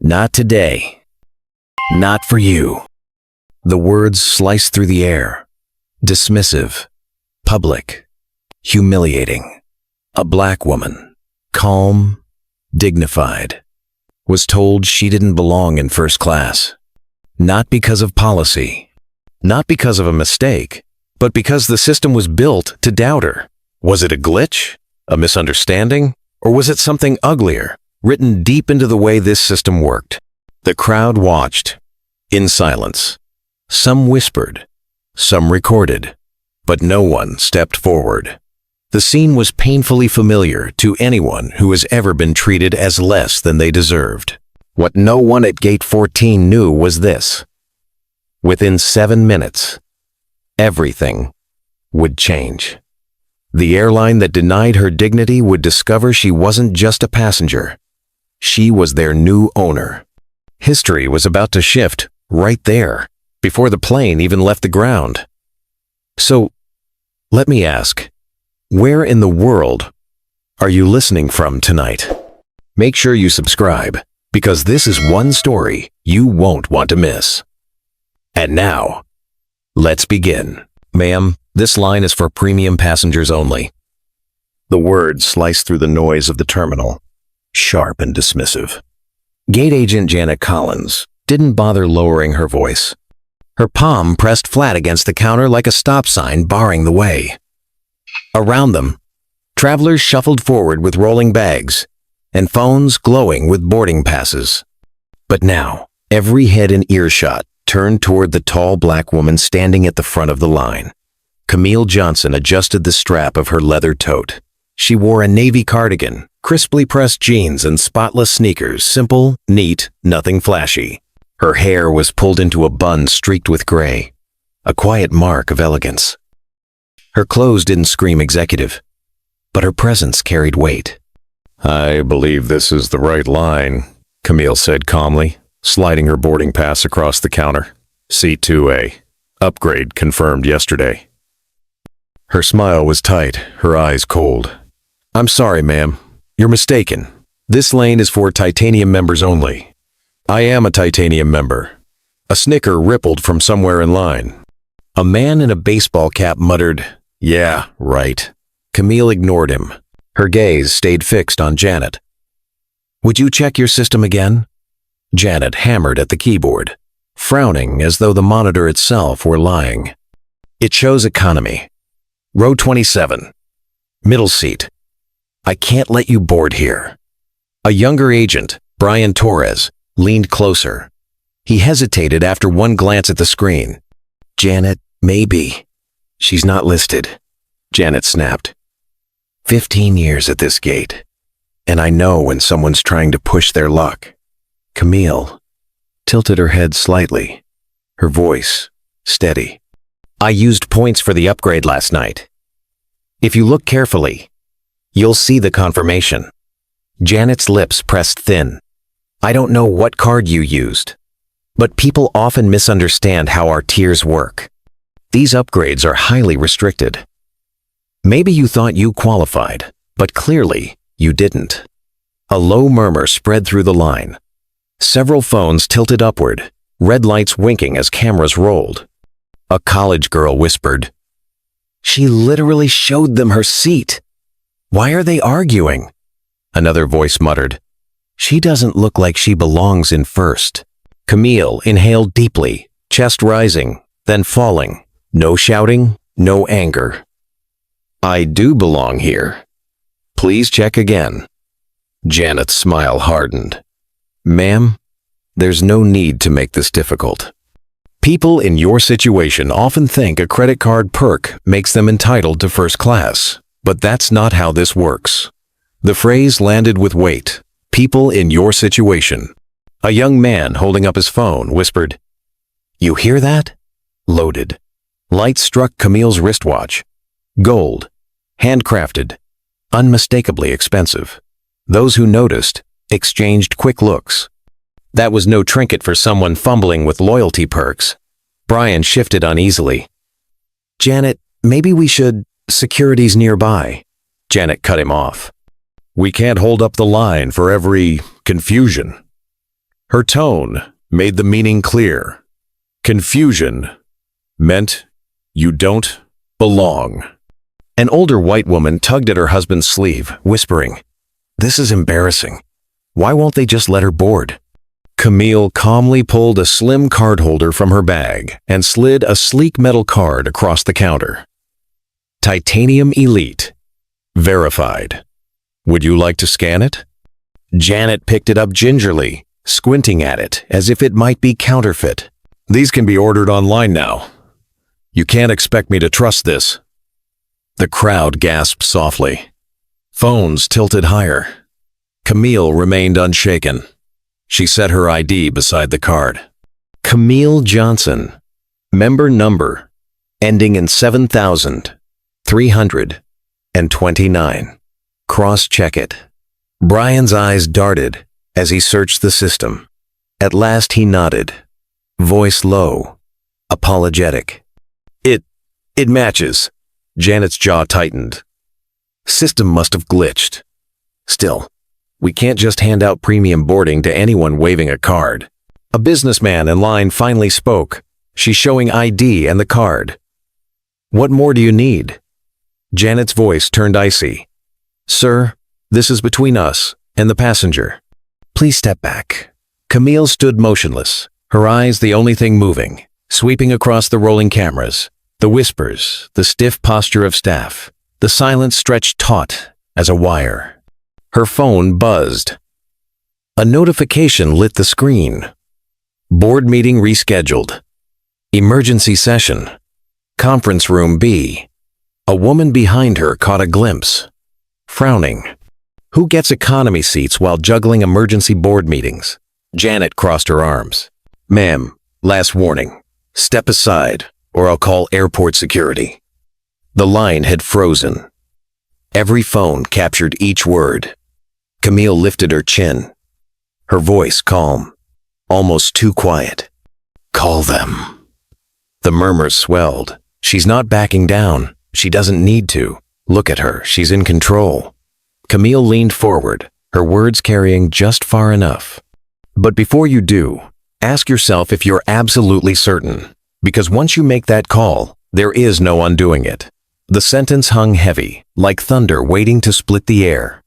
Not today. Not for you. The words sliced through the air. Dismissive. Public. Humiliating. A black woman, calm, dignified, was told she didn't belong in first class. Not because of policy. Not because of a mistake, but because the system was built to doubt her. Was it a glitch? A misunderstanding? Or was it something uglier, written deep into the way this system worked? The crowd watched, in silence. Some whispered, some recorded, but no one stepped forward. The scene was painfully familiar to anyone who has ever been treated as less than they deserved. What no one at Gate 14 knew was this. Within 7 minutes, everything would change. The airline that denied her dignity would discover she wasn't just a passenger. She was their new owner. History was about to shift right there, before the plane even left the ground. So, let me ask, where in the world are you listening from tonight? Make sure you subscribe, because this is one story you won't want to miss. And now, let's begin. Ma'am, this line is for premium passengers only. The words sliced through the noise of the terminal, sharp and dismissive. Gate agent Janet Collins didn't bother lowering her voice. Her palm pressed flat against the counter like a stop sign barring the way. Around them, travelers shuffled forward with rolling bags and phones glowing with boarding passes. But now, every head in earshot turned toward the tall black woman standing at the front of the line. Camille Johnson adjusted the strap of her leather tote. She wore a navy cardigan, crisply pressed jeans, and spotless sneakers, simple, neat, nothing flashy. Her hair was pulled into a bun streaked with gray, a quiet mark of elegance. Her clothes didn't scream executive, but her presence carried weight. "I believe this is the right line," Camille said calmly, sliding her boarding pass across the counter. "C2A. Upgrade confirmed yesterday." Her smile was tight, her eyes cold. "I'm sorry, ma'am. You're mistaken. This lane is for titanium members only." "I am a titanium member." A snicker rippled from somewhere in line. A man in a baseball cap muttered, "Yeah, right." Camille ignored him. Her gaze stayed fixed on Janet. "Would you check your system again?" Janet hammered at the keyboard, frowning as though the monitor itself were lying. "It shows economy. Row 27. Middle seat. I can't let you board here." A younger agent, Brian Torres, leaned closer. He hesitated after one glance at the screen. "Janet, maybe. She's not listed," Janet snapped. 15 years at this gate, and I know when someone's trying to push their luck. Camille tilted her head slightly, her voice steady. "I used points for the upgrade last night. If you look carefully, you'll see the confirmation." Janet's lips pressed thin. "I don't know what card you used, but people often misunderstand how our tiers work. These upgrades are highly restricted. Maybe you thought you qualified, but clearly you didn't." A low murmur spread through the line. Several phones tilted upward, red lights winking as cameras rolled. A college girl whispered, "She literally showed them her seat. Why are they arguing?" Another voice muttered, "She doesn't look like she belongs in first." Camille inhaled deeply, chest rising, then falling. No shouting, no anger. "I do belong here. Please check again." Janet's smile hardened. "Ma'am, there's no need to make this difficult. People in your situation often think a credit card perk makes them entitled to first class, but that's not how this works." The phrase landed with weight. People in your situation. A young man holding up his phone whispered, "You hear that?" Loaded. Light struck Camille's wristwatch. Gold. Handcrafted. Unmistakably expensive. Those who noticed exchanged quick looks. That was no trinket for someone fumbling with loyalty perks. Brian shifted uneasily. "Janet, maybe we should... Security's nearby." Janet cut him off. "We can't hold up the line for every confusion." Her tone made the meaning clear. Confusion meant you don't belong. An older white woman tugged at her husband's sleeve, whispering, "This is embarrassing. Why won't they just let her board?" Camille calmly pulled a slim card holder from her bag and slid a sleek metal card across the counter. Titanium Elite. Verified. Would you like to scan it? Janet picked it up gingerly, squinting at it as if it might be counterfeit. These can be ordered online now. You can't expect me to trust this. The crowd gasped softly. Phones tilted higher. Camille remained unshaken. She set her ID beside the card. Camille Johnson. Member number. Ending in 7,329. Cross-check it. Brian's eyes darted as he searched the system. At last he nodded. Voice low. Apologetic. It matches. Janet's jaw tightened. System must have glitched. Still, we can't just hand out premium boarding to anyone waving a card. A businessman in line finally spoke. She's showing ID and the card. What more do you need? Janet's voice turned icy. Sir, this is between us and the passenger. Please step back. Camille stood motionless, her eyes the only thing moving, sweeping across the rolling cameras. The whispers, the stiff posture of staff, the silence stretched taut as a wire. Her phone buzzed. A notification lit the screen. Board meeting rescheduled. Emergency session. Conference room B. A woman behind her caught a glimpse. Frowning. Who gets economy seats while juggling emergency board meetings? Janet crossed her arms. Ma'am, last warning. Step aside, or I'll call airport security. The line had frozen. Every phone captured each word. Camille lifted her chin. Her voice calm, almost too quiet. Call them. The murmurs swelled. She's not backing down. She doesn't need to. Look at her. She's in control. Camille leaned forward, her words carrying just far enough. But before you do, ask yourself if you're absolutely certain. Because once you make that call, there is no undoing it. The sentence hung heavy, like thunder waiting to split the air.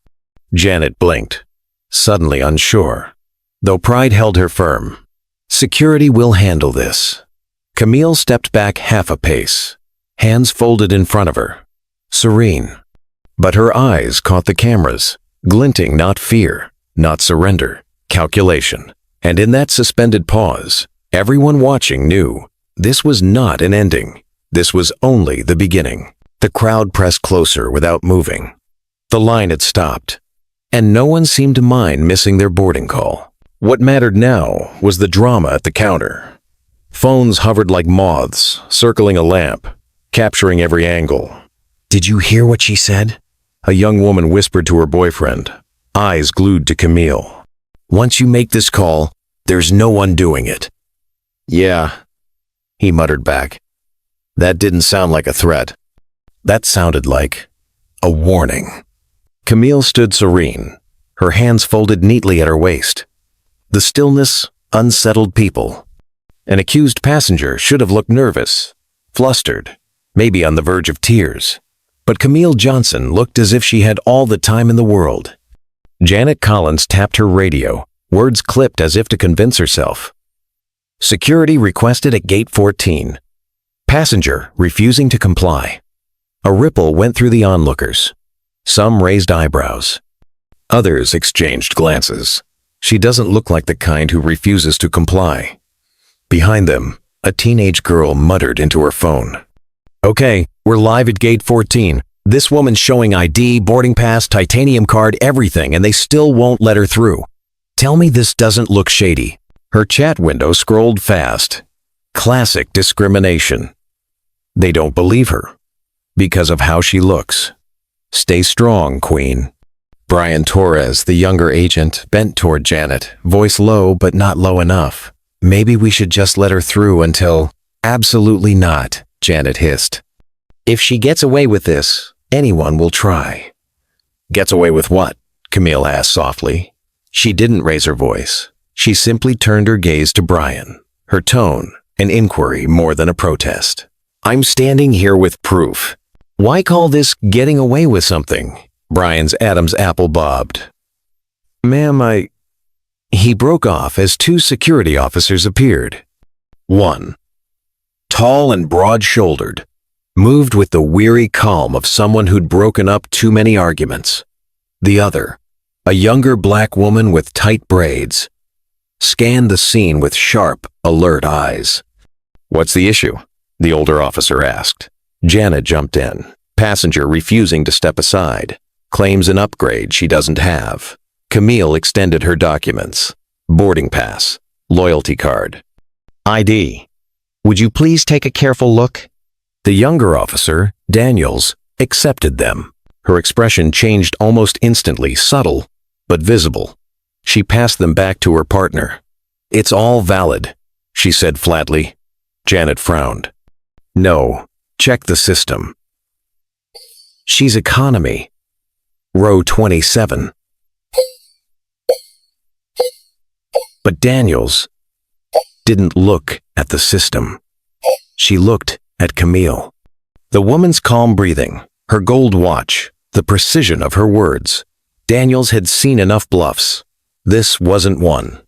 Janet blinked, suddenly unsure, though pride held her firm. Security will handle this. Camille stepped back half a pace, hands folded in front of her, serene. But her eyes caught the cameras, glinting not fear, not surrender, calculation. And in that suspended pause, everyone watching knew this was not an ending. This was only the beginning. The crowd pressed closer without moving. The line had stopped, and no one seemed to mind missing their boarding call. What mattered now was the drama at the counter. Phones hovered like moths, circling a lamp, capturing every angle. Did you hear what she said? A young woman whispered to her boyfriend, eyes glued to Camille. Once you make this call, there's no undoing it. Yeah, he muttered back. That didn't sound like a threat. That sounded like a warning. Camille stood serene, her hands folded neatly at her waist. The stillness unsettled people. An accused passenger should have looked nervous, flustered, maybe on the verge of tears. But Camille Johnson looked as if she had all the time in the world. Janet Collins tapped her radio, words clipped as if to convince herself. Security requested at gate 14. Passenger refusing to comply. A ripple went through the onlookers. Some raised eyebrows. Others exchanged glances. She doesn't look like the kind who refuses to comply. Behind them, a teenage girl muttered into her phone. Okay, we're live at gate 14. This woman's showing ID, boarding pass, titanium card, everything, and they still won't let her through. Tell me this doesn't look shady. Her chat window scrolled fast. Classic discrimination. They don't believe her because of how she looks. Stay strong, Queen. Brian Torres, the younger agent, bent toward Janet, voice low but not low enough. Maybe we should just let her through until... Absolutely not, Janet hissed. If she gets away with this, anyone will try. Gets away with what? Camille asked softly. She didn't raise her voice. She simply turned her gaze to Brian, her tone an inquiry more than a protest. "I'm standing here with proof. Why call this getting away with something?" Brian's Adam's apple bobbed. "Ma'am, He broke off as two security officers appeared. One, tall and broad-shouldered, moved with the weary calm of someone who'd broken up too many arguments. The other, a younger black woman with tight braids, scanned the scene with sharp, alert eyes. "What's the issue?" the older officer asked. Janet jumped in, passenger refusing to step aside, claims an upgrade she doesn't have. Camille extended her documents: boarding pass, loyalty card, ID. "Would you please take a careful look?" The younger officer, Daniels, accepted them. Her expression changed almost instantly, subtle but visible. She passed them back to her partner. "It's all valid," she said flatly. Janet frowned. "No, check the system." "She's economy. Row 27. But Daniels didn't look at the system. She looked at Camille. The woman's calm breathing, her gold watch, the precision of her words. Daniels had seen enough bluffs. This wasn't one.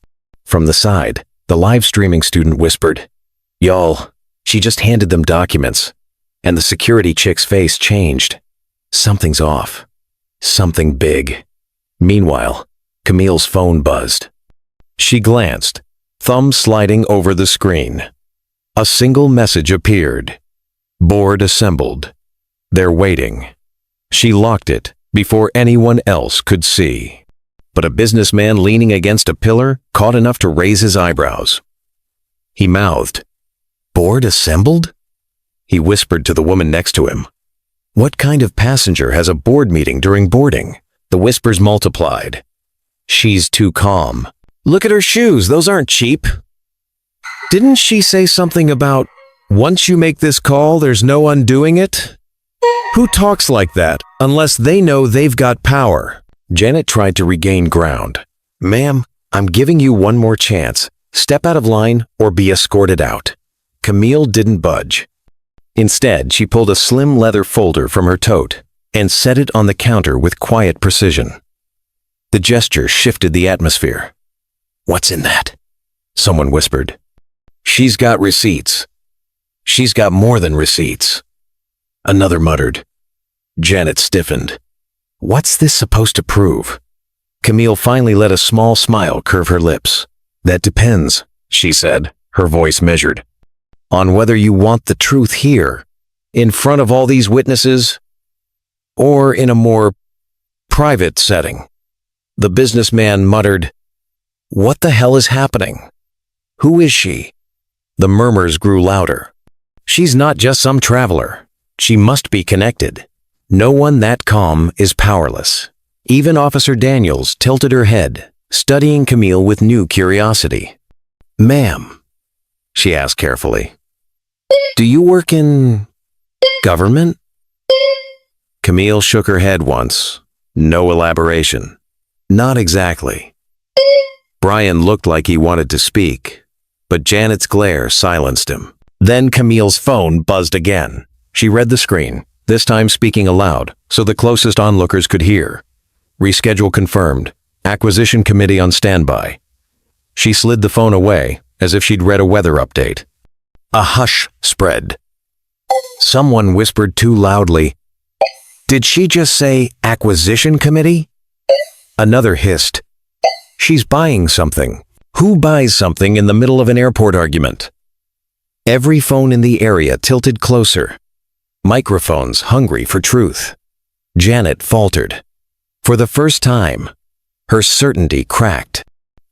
From the side, the live streaming student whispered, "Y'all, she just handed them documents." And the security chick's face changed. Something's off. Something big. Meanwhile, Camille's phone buzzed. She glanced, thumb sliding over the screen. A single message appeared. "Board assembled. They're waiting." She locked it before anyone else could see. But a businessman leaning against a pillar caught enough to raise his eyebrows. He mouthed, "Board assembled?" He whispered to the woman next to him. What kind of passenger has a board meeting during boarding? The whispers multiplied. "She's too calm. Look at her shoes, those aren't cheap." Didn't she say something about, "Once you make this call, there's no undoing it"? Who talks like that unless they know they've got power? Janet tried to regain ground. "Ma'am, I'm giving you one more chance. Step out of line or be escorted out." Camille didn't budge. Instead, she pulled a slim leather folder from her tote and set it on the counter with quiet precision. The gesture shifted the atmosphere. "What's in that?" someone whispered. "She's got receipts. She's got more than receipts." Another muttered. Janet stiffened. "What's this supposed to prove?" Camille finally let a small smile curve her lips. "That depends," she said, her voice measured, "on whether you want the truth here, in front of all these witnesses, or in a more private setting." The businessman muttered, "What the hell is happening? Who is she?" The murmurs grew louder. "She's not just some traveler. She must be connected. No one that calm is powerless." Even Officer Daniels tilted her head, studying Camille with new curiosity. "Ma'am," she asked carefully, "do you work in government?" Camille shook her head once. No elaboration. "Not exactly." Brian looked like he wanted to speak, but Janet's glare silenced him. Then Camille's phone buzzed again. She read the screen, this time speaking aloud, so the closest onlookers could hear. "Reschedule confirmed. Acquisition committee on standby." She slid the phone away, as if she'd read a weather update. A hush spread. Someone whispered too loudly, "Did she just say acquisition committee?" Another hissed, "She's buying something." Who buys something in the middle of an airport argument? Every phone in the area tilted closer. Microphones hungry for truth. Janet faltered. For the first time, her certainty cracked.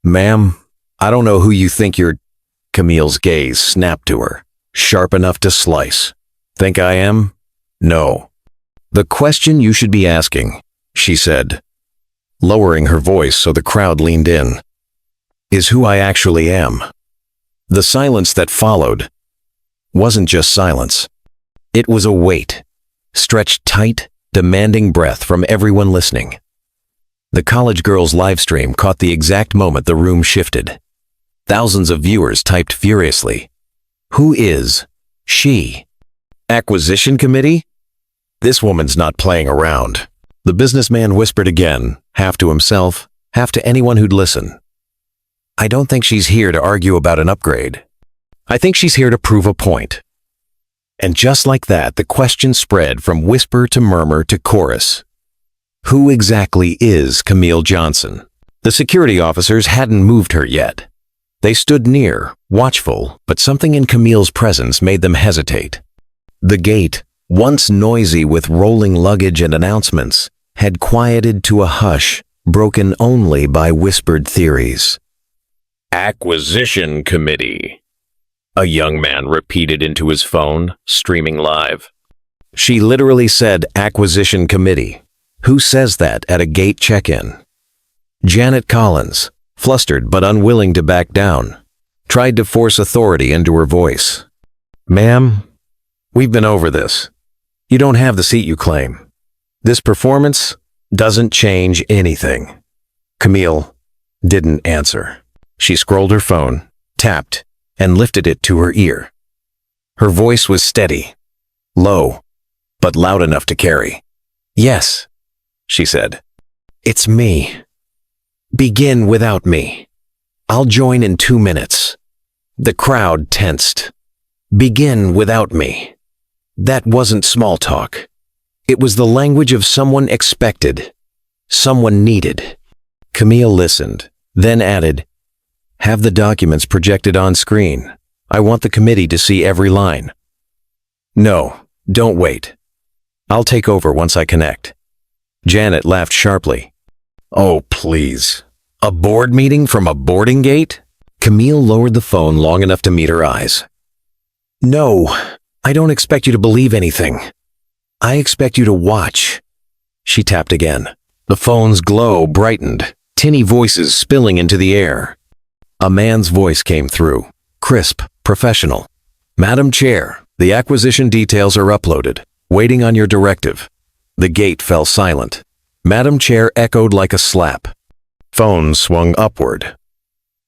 "Ma'am, I don't know who you think you're—" Camille's gaze snapped to her, sharp enough to slice. "Think I am? No. The question you should be asking," she said, lowering her voice so the crowd leaned in, "is who I actually am." The silence that followed wasn't just silence. It was a weight, stretched tight, demanding breath from everyone listening. The college girl's live stream caught the exact moment the room shifted. Thousands of viewers typed furiously. Who is she? Acquisition committee? This woman's not playing around. The businessman whispered again, half to himself, half to anyone who'd listen. I don't think she's here to argue about an upgrade. I think she's here to prove a point. And just like that, the question spread from whisper to murmur to chorus. Who exactly is Camille Johnson? The security officers hadn't moved her yet. They stood near, watchful, but something in Camille's presence made them hesitate. The gate, once noisy with rolling luggage and announcements, had quieted to a hush, broken only by whispered theories. Acquisition committee, a young man repeated into his phone, streaming live. She literally said acquisition committee. Who says that at a gate check-in? Janet Collins, flustered but unwilling to back down, tried to force authority into her voice. Ma'am, we've been over this. You don't have the seat you claim. This performance doesn't change anything. Camille didn't answer. She scrolled her phone, tapped, and lifted it to her ear. Her voice was steady, low, but loud enough to carry. Yes, she said. It's me. Begin without me. I'll join in 2 minutes. The crowd tensed. Begin without me. That wasn't small talk. It was the language of someone expected, someone needed. Camille listened, then added, have the documents projected on screen. I want the committee to see every line. No, don't wait. I'll take over once I connect. Janet laughed sharply. Oh, please. A board meeting from a boarding gate? Camille lowered the phone long enough to meet her eyes. No, I don't expect you to believe anything. I expect you to watch. She tapped again. The phone's glow brightened, tinny voices spilling into the air. A man's voice came through, crisp, professional. Madam Chair, the acquisition details are uploaded. Waiting on your directive. The gate fell silent. Madam Chair echoed like a slap. Phones swung upward.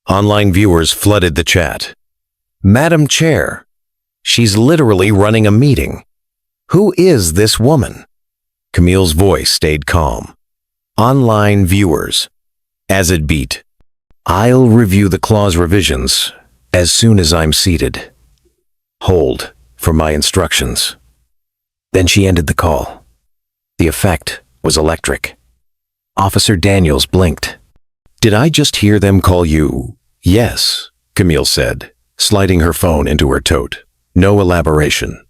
Online viewers flooded the chat. Madam Chair, she's literally running a meeting. Who is this woman? Camille's voice stayed calm. Online viewers. As it beat. I'll review the clause revisions as soon as I'm seated. Hold for my instructions. Then she ended the call. The effect was electric. Officer Daniels blinked. Did I just hear them call you? Yes, Camille said, sliding her phone into her tote. No elaboration.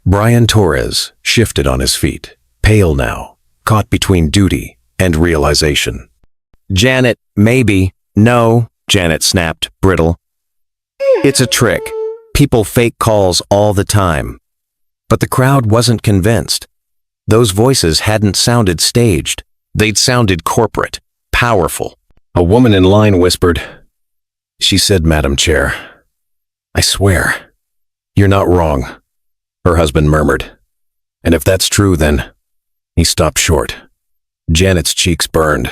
Brian Torres shifted on his feet, pale now, caught between duty and realization. Janet, maybe. No, Janet snapped, brittle. It's a trick. People fake calls all the time. But the crowd wasn't convinced. Those voices hadn't sounded staged. They'd sounded corporate, powerful. A woman in line whispered. She said, Madam Chair. I swear. You're not wrong, her husband murmured. And if that's true, then... He stopped short. Janet's cheeks burned.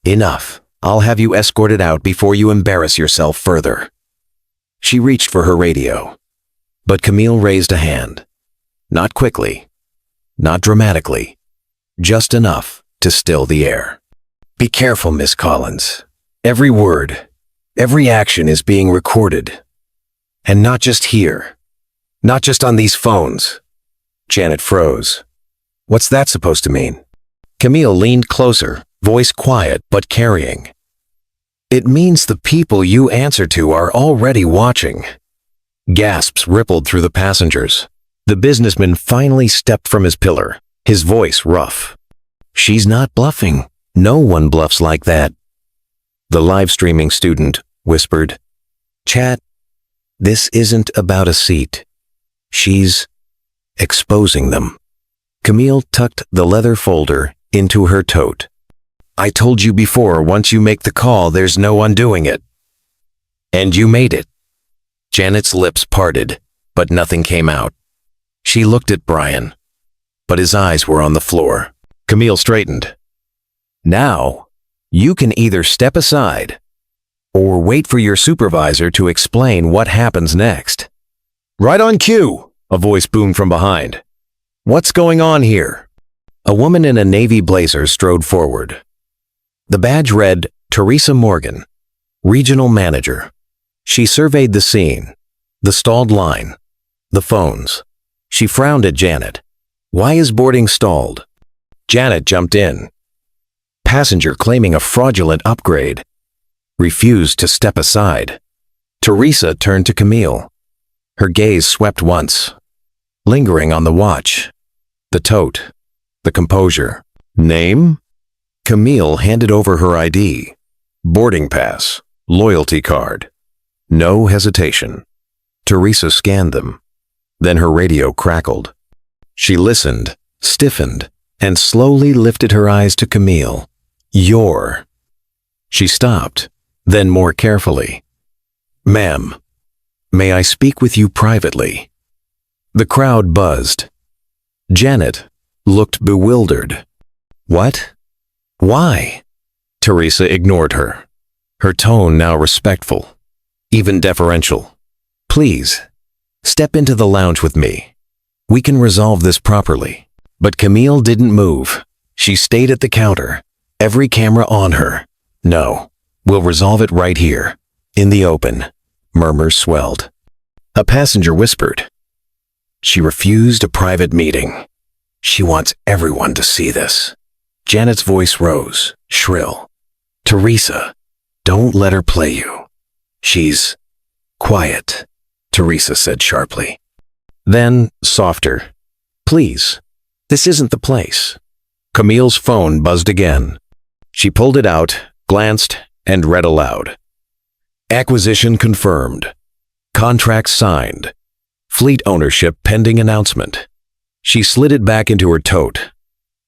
Enough. I'll have you escorted out before you embarrass yourself further. She reached for her radio. But Camille raised a hand. Not quickly. Not dramatically. Just enough to still the air. Be careful, Miss Collins. Every word, every action is being recorded. And not just here. Not just on these phones. Janet froze. What's that supposed to mean? Camille leaned closer, voice quiet but carrying. It means the people you answer to are already watching. Gasps rippled through the passengers. The businessman finally stepped from his pillar, his voice rough. She's not bluffing. No one bluffs like that. The live streaming student whispered, Chat, this isn't about a seat. She's exposing them. Camille tucked the leather folder into her tote. I told you before, once you make the call, there's no undoing it. And you made it. Janet's lips parted, but nothing came out. She looked at Brian, but his eyes were on the floor. Camille straightened. Now, you can either step aside or wait for your supervisor to explain what happens next. Right on cue, a voice boomed from behind. What's going on here? A woman in a navy blazer strode forward. The badge read, Teresa Morgan, Regional Manager. She surveyed the scene, the stalled line, the phones. She frowned at Janet. Why is boarding stalled? Janet jumped in. Passenger claiming a fraudulent upgrade. Refused to step aside. Teresa turned to Camille. Her gaze swept once, lingering on the watch, the tote, the composure. Name? Camille handed over her ID. Boarding pass, loyalty card. No hesitation. Teresa scanned them. Then her radio crackled. She listened, stiffened, and slowly lifted her eyes to Camille. Your. She stopped, then more carefully. Ma'am, may I speak with you privately? The crowd buzzed. Janet looked bewildered. What? Why? Teresa ignored her, her tone now respectful, even deferential. Please, step into the lounge with me. We can resolve this properly. But Camille didn't move. She stayed at the counter, every camera on her. No, we'll resolve it right here, in the open. Murmurs swelled. A passenger whispered. She refused a private meeting. She wants everyone to see this. Janet's voice rose, shrill. Teresa, don't let her play you. She's quiet, Teresa said sharply. Then, softer. Please, this isn't the place. Camille's phone buzzed again. She pulled it out, glanced, and read aloud. Acquisition confirmed. Contract signed. Fleet ownership pending announcement. She slid it back into her tote.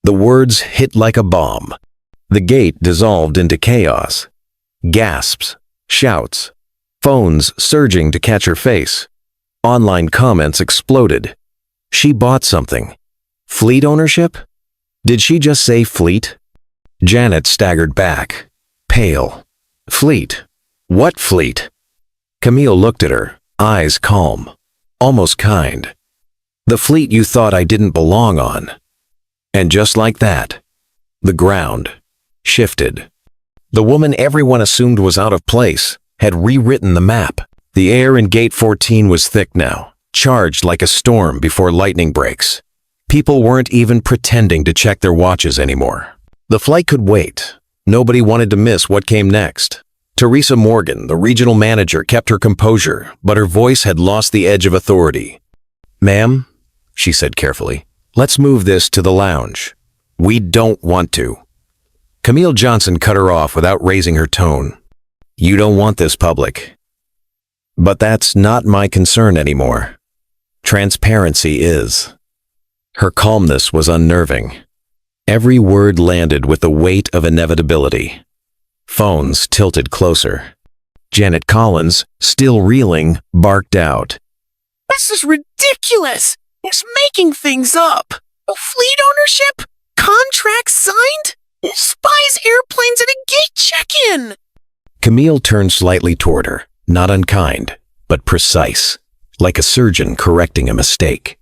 The words hit like a bomb. The gate dissolved into chaos. Gasps, shouts, phones surging to catch her face. Online comments exploded. She bought something. Fleet ownership? Did she just say fleet? Janet staggered back, pale. Fleet? What fleet? Camille looked at her, eyes calm, almost kind. The fleet you thought I didn't belong on. And just like that, the ground shifted. The woman everyone assumed was out of place had rewritten the map. The air in Gate 14 was thick now, charged like a storm before lightning breaks. People weren't even pretending to check their watches anymore. The flight could wait. Nobody wanted to miss what came next. Teresa Morgan, the regional manager, kept her composure, but her voice had lost the edge of authority. Ma'am, she said carefully, let's move this to the lounge. We don't want to. Camille Johnson cut her off without raising her tone. You don't want this public. But that's not my concern anymore. Transparency is. Her calmness was unnerving. Every word landed with the weight of inevitability. Phones tilted closer. Janet Collins, still reeling, barked out. This is ridiculous! He's making things up! A fleet ownership? Contract signed? Spies airplanes at a gate check-in! Camille turned slightly toward her, not unkind, but precise, like a surgeon correcting a mistake.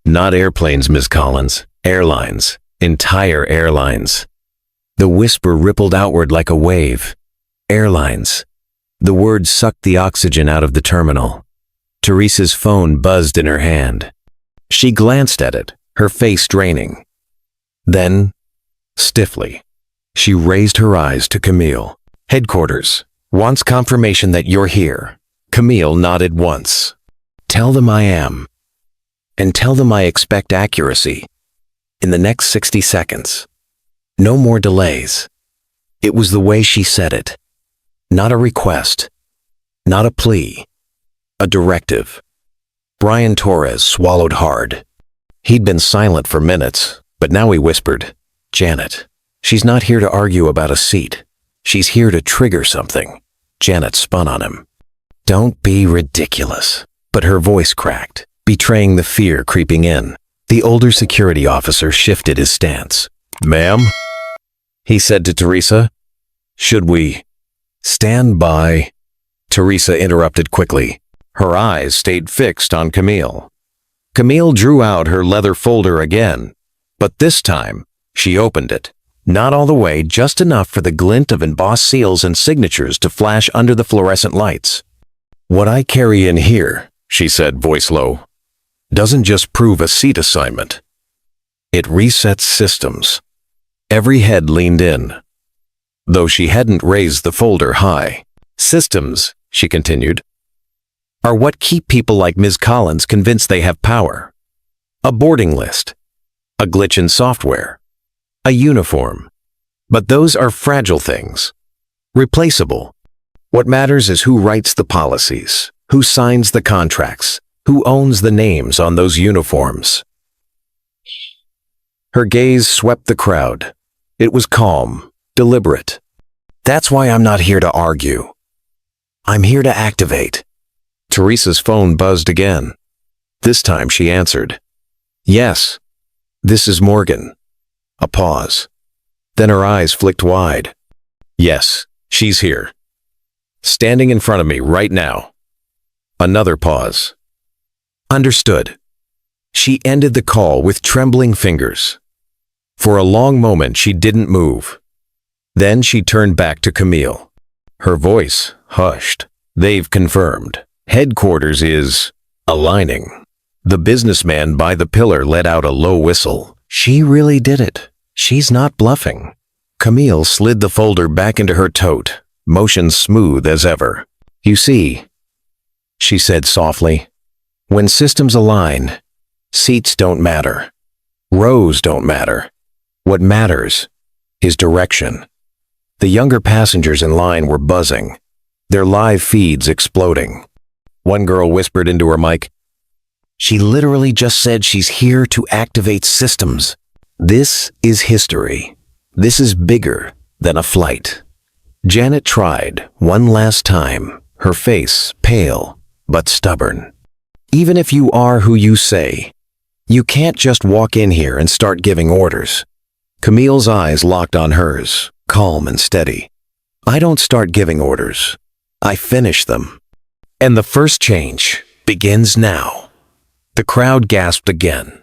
Not airplanes, Miss Collins. Airlines. Entire airlines. The whisper rippled outward like a wave. Airlines. The word sucked the oxygen out of the terminal. Teresa's phone buzzed in her hand. She glanced at it, her face draining. Then, stiffly, she raised her eyes to Camille. Headquarters wants confirmation that you're here. Camille nodded once. Tell them I am. And tell them I expect accuracy. In the next 60 seconds. No more delays. It was the way she said it. Not a request. Not a plea. A directive. Brian Torres swallowed hard. He'd been silent for minutes, but now he whispered, Janet, she's not here to argue about a seat. She's here to trigger something. Janet spun on him. Don't be ridiculous. But her voice cracked, betraying the fear creeping in. The older security officer shifted his stance. Ma'am? He said to Teresa, should we Stand by, Teresa interrupted quickly. Her eyes stayed fixed on Camille. Camille drew out her leather folder again, but this time she opened it. Not all the way, just enough for the glint of embossed seals and signatures to flash under the fluorescent lights. What I carry in here, she said, voice low, doesn't just prove a seat assignment. It resets systems. Every head leaned in, though she hadn't raised the folder high. Systems, she continued, are what keep people like Ms. Collins convinced they have power. A boarding list, a glitch in software, a uniform. But those are fragile things, replaceable. What matters is who writes the policies, who signs the contracts, who owns the names on those uniforms. Her gaze swept the crowd. It was calm, deliberate. That's why I'm not here to argue. I'm here to activate. Teresa's phone buzzed again. This time she answered. Yes, this is Morgan. A pause. Then her eyes flicked wide. Yes, she's here. Standing in front of me right now. Another pause. Understood. She ended the call with trembling fingers. For a long moment she didn't move. Then she turned back to Camille. Her voice hushed. They've confirmed. Headquarters is aligning. The businessman by the pillar let out a low whistle. She really did it. She's not bluffing. Camille slid the folder back into her tote, motion smooth as ever. You see, she said softly, when systems align, seats don't matter. Rows don't matter. What matters is direction. The younger passengers in line were buzzing, their live feeds exploding. One girl whispered into her mic, "She literally just said she's here to activate systems." This is history. This is bigger than a flight. Janet tried one last time, her face pale but stubborn. Even if you are who you say, you can't just walk in here and start giving orders. Camille's eyes locked on hers, calm and steady. I don't start giving orders. I finish them. And the first change begins now. The crowd gasped again.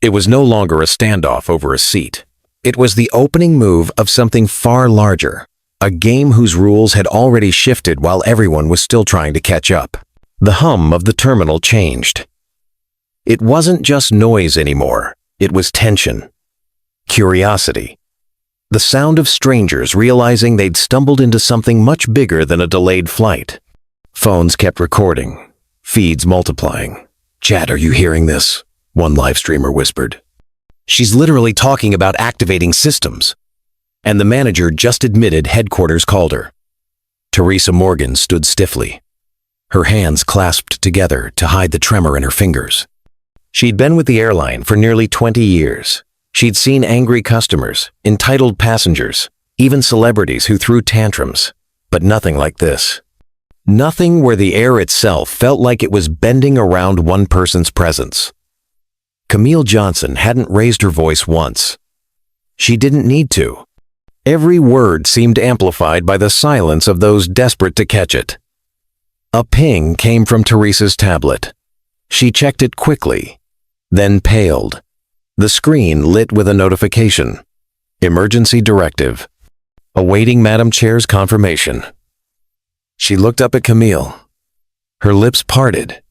It was no longer a standoff over a seat. It was the opening move of something far larger, a game whose rules had already shifted while everyone was still trying to catch up. The hum of the terminal changed. It wasn't just noise anymore. It was tension, curiosity, the sound of strangers realizing they'd stumbled into something much bigger than a delayed flight. Phones kept recording, feeds multiplying. "Chad, are you hearing this?" one live streamer whispered. "She's literally talking about activating systems." And the manager just admitted headquarters called her. Teresa Morgan stood stiffly, her hands clasped together to hide the tremor in her fingers. She'd been with the airline for nearly 20 years. She'd seen angry customers, entitled passengers, even celebrities who threw tantrums, but nothing like this. Nothing where the air itself felt like it was bending around one person's presence. Camille Johnson hadn't raised her voice once. She didn't need to. Every word seemed amplified by the silence of those desperate to catch it. A ping came from Teresa's tablet. She checked it quickly, then paled. The screen lit with a notification. Emergency directive. Awaiting Madam Chair's confirmation. She looked up at Camille. Her lips parted,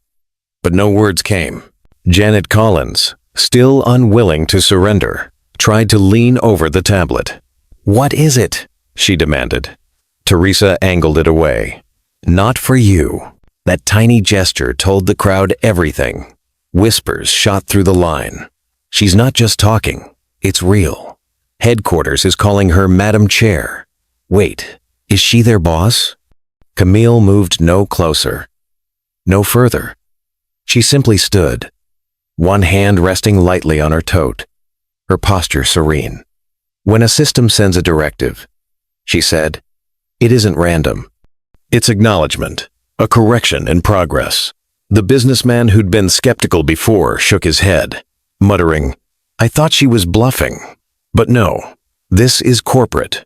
but no words came. Janet Collins, still unwilling to surrender, tried to lean over the tablet. "What is it?" she demanded. Teresa angled it away. "Not for you." That tiny gesture told the crowd everything. Whispers shot through the line. She's not just talking. It's real. Headquarters is calling her Madam Chair. Wait, is she their boss? Camille moved no closer, no further. She simply stood, one hand resting lightly on her tote, her posture serene. "When a system sends a directive," she said, "it isn't random. It's acknowledgement, a correction in progress." The businessman who'd been skeptical before shook his head, muttering, "I thought she was bluffing. But no, this is corporate.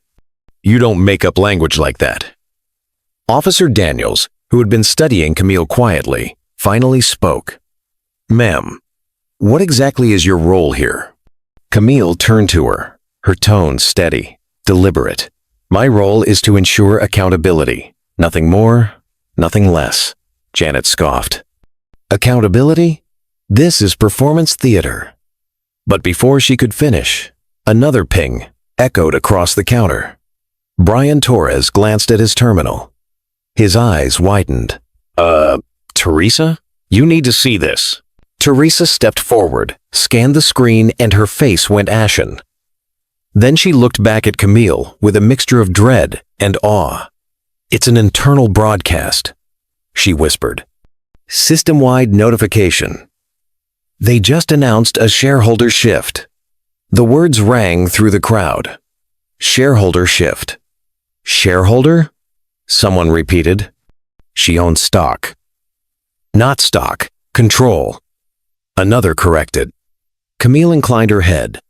You don't make up language like that." Officer Daniels, who had been studying Camille quietly, finally spoke. "Ma'am, what exactly is your role here?" Camille turned to her, her tone steady, deliberate. "My role is to ensure accountability. Nothing more, nothing less," Janet scoffed. "Accountability? This is performance theater." But before she could finish, another ping echoed across the counter. Brian Torres glanced at his terminal. His eyes widened. Teresa? You need to see this." Teresa stepped forward, scanned the screen, and her face went ashen. Then she looked back at Camille with a mixture of dread and awe. "It's an internal broadcast," she whispered. "System-wide notification. They just announced a shareholder shift." The words rang through the crowd. "Shareholder shift. Shareholder?" Someone repeated. "She owns stock." "Not stock, control." Another corrected. Camille inclined her head,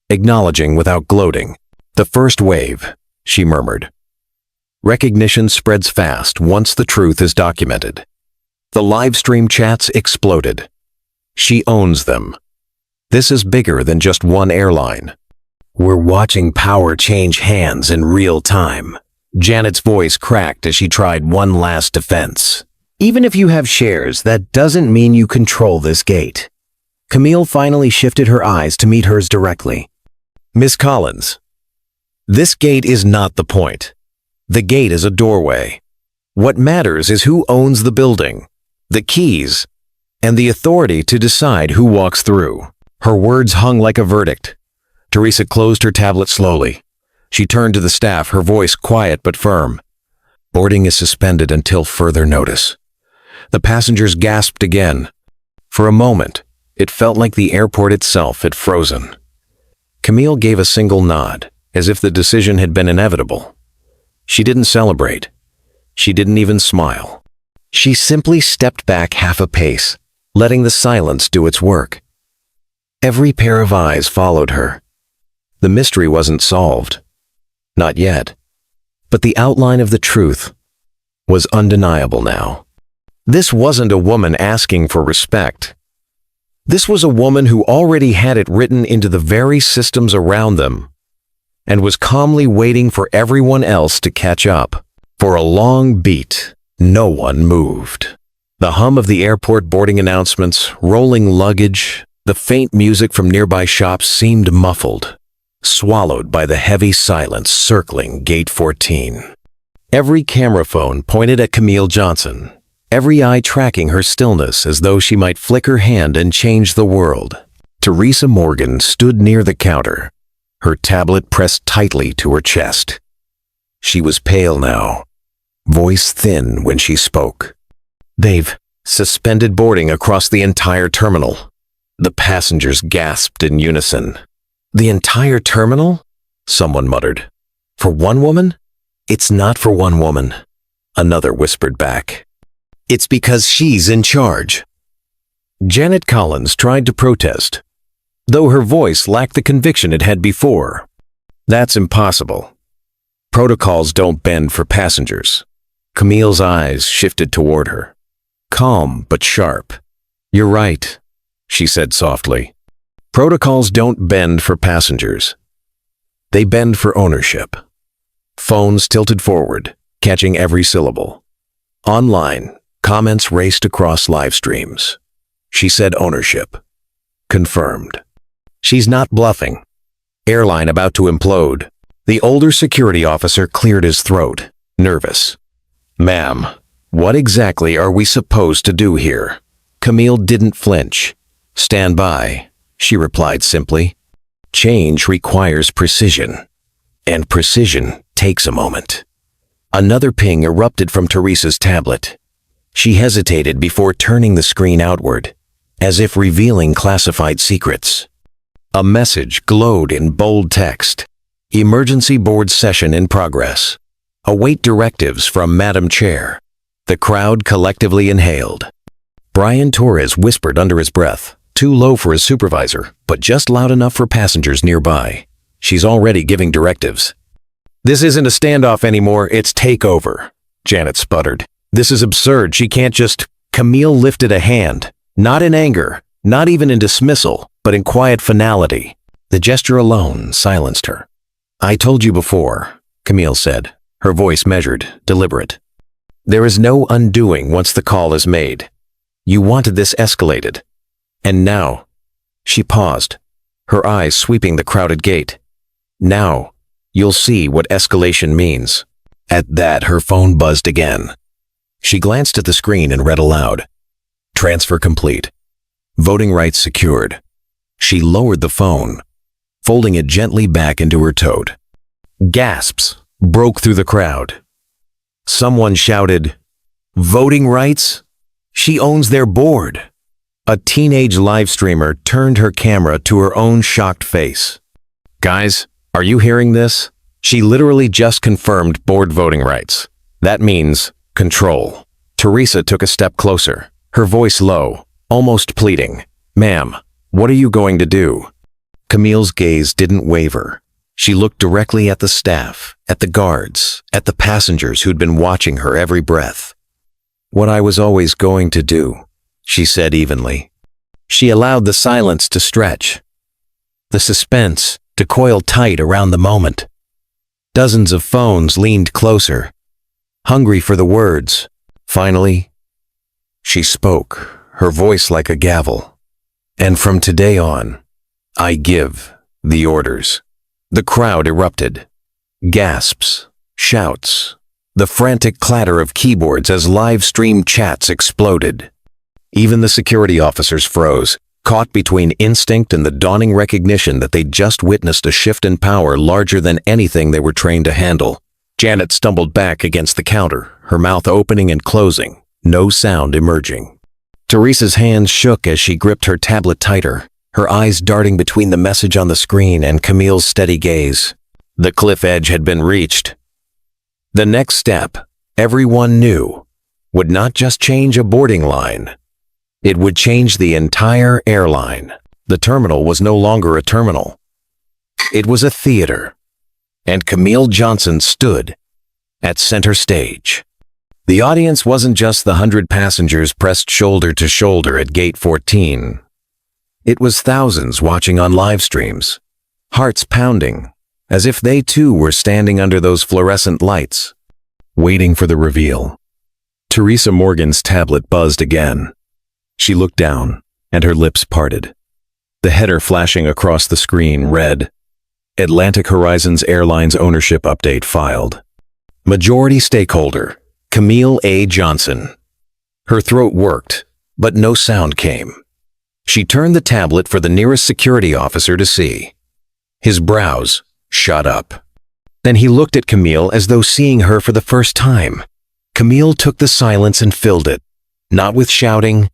acknowledging without gloating. "The first wave," she murmured. "Recognition spreads fast once the truth is documented." The live stream chats exploded. "She owns them. This is bigger than just one airline. We're watching power change hands in real time." Janet's voice cracked as she tried one last defense. "Even if you have shares, that doesn't mean you control this gate." Camille finally shifted her eyes to meet hers directly. "Miss Collins, this gate is not the point. The gate is a doorway. What matters is who owns the building, the keys, and the authority to decide who walks through." Her words hung like a verdict. Teresa closed her tablet slowly. She turned to the staff, her voice quiet but firm. "Boarding is suspended until further notice." The passengers gasped again. For a moment, it felt like the airport itself had frozen. Camille gave a single nod, as if the decision had been inevitable. She didn't celebrate. She didn't even smile. She simply stepped back half a pace, letting the silence do its work. Every pair of eyes followed her. The mystery wasn't solved. Not yet. But the outline of the truth was undeniable now. This wasn't a woman asking for respect. This was a woman who already had it written into the very systems around them and was calmly waiting for everyone else to catch up. For a long beat, no one moved. The hum of the airport boarding announcements, rolling luggage, the faint music from nearby shops seemed muffled, swallowed by the heavy silence circling Gate 14. Every camera phone pointed at Camille Johnson, every eye tracking her stillness as though she might flick her hand and change the world. Teresa Morgan stood near the counter, her tablet pressed tightly to her chest. She was pale now, voice thin when she spoke. "They've suspended boarding across the entire terminal." The passengers gasped in unison. "The entire terminal?" someone muttered. "For one woman?" "It's not for one woman," another whispered back. "It's because she's in charge." Janet Collins tried to protest, though her voice lacked the conviction it had before. "That's impossible. Protocols don't bend for passengers." Camille's eyes shifted toward her, calm but sharp. "You're right," she said softly. "Protocols don't bend for passengers. They bend for ownership." Phones tilted forward, catching every syllable. Online, comments raced across live streams. She said ownership. Confirmed. "She's not bluffing. Airline about to implode." The older security officer cleared his throat, nervous. "Ma'am, what exactly are we supposed to do here?" Camille didn't flinch. "Stand by," she replied simply. "Change requires precision, and precision takes a moment." Another ping erupted from Teresa's tablet. She hesitated before turning the screen outward, as if revealing classified secrets. A message glowed in bold text. "Emergency board session in progress. Await directives from Madam Chair." The crowd collectively inhaled. Brian Torres whispered under his breath, too low for his supervisor, but just loud enough for passengers nearby. "She's already giving directives." "This isn't a standoff anymore, it's takeover." Janet sputtered. This is absurd. She can't just... Camille lifted a hand, not in anger, not even in dismissal, but in quiet finality. The gesture alone silenced her. I told you before, Camille said, her voice measured, deliberate. There is no undoing once the call is made. You wanted this escalated. And now... She paused, her eyes sweeping the crowded gate. Now, you'll see what escalation means. At that, her phone buzzed again. She glanced at the screen and read aloud. Transfer complete. Voting rights secured. She lowered the phone, folding it gently back into her tote. Gasps broke through the crowd. Someone shouted, Voting rights? She owns their board. A teenage live streamer turned her camera to her own shocked face. Guys, are you hearing this? She literally just confirmed board voting rights. That means control. Teresa took a step closer, her voice low, almost pleading. Ma'am, what are you going to do? Camille's gaze didn't waver. She looked directly at the staff, at the guards, at the passengers who'd been watching her every breath. What I was always going to do, she said evenly. She allowed the silence to stretch, the suspense to coil tight around the moment. Dozens of phones leaned closer, hungry for the words. Finally, she spoke, her voice like a gavel. And from today on, I give the orders. The crowd erupted. Gasps, shouts, the frantic clatter of keyboards as live stream chats exploded. Even the security officers froze, caught between instinct and the dawning recognition that they'd just witnessed a shift in power larger than anything they were trained to handle. Janet stumbled back against the counter, her mouth opening and closing, no sound emerging. Teresa's hands shook as she gripped her tablet tighter, her eyes darting between the message on the screen and Camille's steady gaze. The cliff edge had been reached. The next step, everyone knew, would not just change a boarding line. It would change the entire airline. The terminal was no longer a terminal. It was a theater. And Camille Johnson stood at center stage. The audience wasn't just the 100 passengers pressed shoulder to shoulder at gate 14. It was thousands watching on live streams, hearts pounding, as if they too were standing under those fluorescent lights, waiting for the reveal. Teresa Morgan's tablet buzzed again. She looked down, and her lips parted. The header flashing across the screen read, Atlantic Horizons Airlines ownership update filed. Majority stakeholder, Camille A. Johnson. Her throat worked, but no sound came. She turned the tablet for the nearest security officer to see. His brows shot up. Then he looked at Camille as though seeing her for the first time. Camille took the silence and filled it, not with shouting,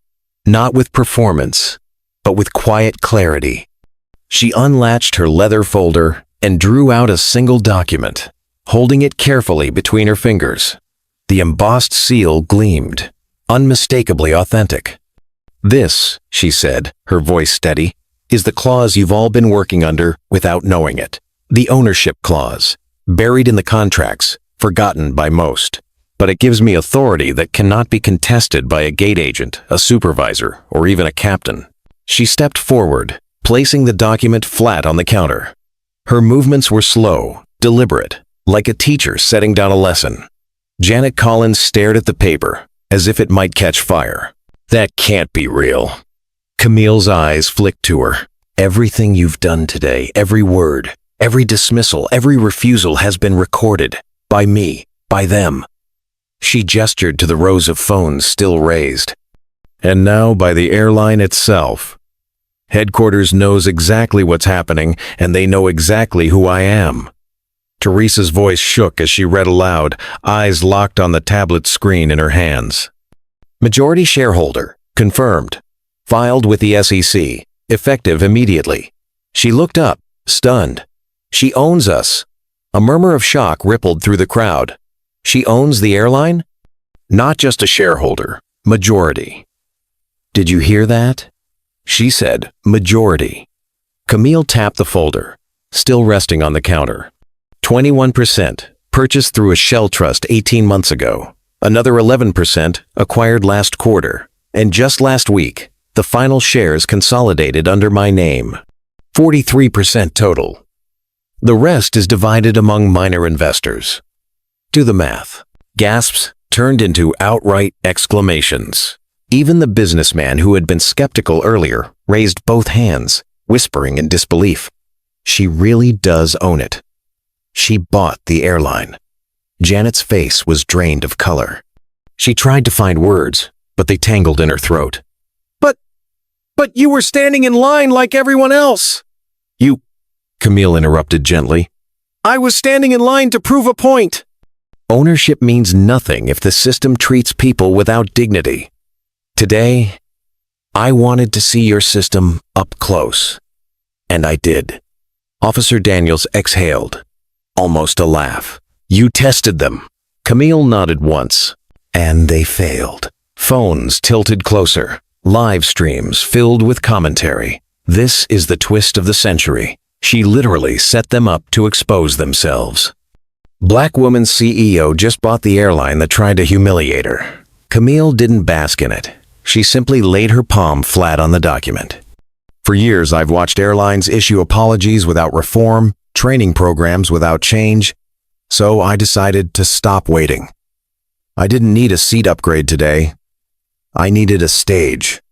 not with performance, but with quiet clarity. She unlatched her leather folder and drew out a single document, holding it carefully between her fingers. The embossed seal gleamed, unmistakably authentic. This, she said, her voice steady, is the clause you've all been working under without knowing it. The ownership clause, buried in the contracts, forgotten by most. But it gives me authority that cannot be contested by a gate agent, a supervisor, or even a captain. She stepped forward, placing the document flat on the counter. Her movements were slow, deliberate, like a teacher setting down a lesson. Janet Collins stared at the paper, as if it might catch fire. That can't be real. Camille's eyes flicked to her. Everything you've done today, every word, every dismissal, every refusal has been recorded. By me, by them. She gestured to the rows of phones still raised. And now by the airline itself. Headquarters knows exactly what's happening, and they know exactly who I am. Teresa's voice shook as she read aloud, eyes locked on the tablet screen in her hands. Majority shareholder, confirmed. Filed with the SEC, effective immediately. She looked up, stunned. She owns us. A murmur of shock rippled through the crowd. She owns the airline? Not just a shareholder, majority. Did you hear that? She said, majority. Camille tapped the folder, still resting on the counter. 21%, purchased through a shell trust 18 months ago. Another 11% acquired last quarter. And just last week, the final shares consolidated under my name. 43% total. The rest is divided among minor investors. Do the math. Gasps turned into outright exclamations. Even the businessman who had been skeptical earlier raised both hands, whispering in disbelief. She really does own it. She bought the airline. Janet's face was drained of color. She tried to find words, but they tangled in her throat. But you were standing in line like everyone else. Camille interrupted gently. I was standing in line to prove a point. Ownership means nothing if the system treats people without dignity. Today, I wanted to see your system up close. And I did. Officer Daniels exhaled, almost a laugh. You tested them. Camille nodded once, and they failed. Phones tilted closer, live streams filled with commentary. This is the twist of the century. She literally set them up to expose themselves. Black woman's CEO just bought the airline that tried to humiliate her. Camille didn't bask in it. She simply laid her palm flat on the document. For years, I've watched airlines issue apologies without reform, training programs without change, so I decided to stop waiting. I didn't need a seat upgrade today. I needed a stage.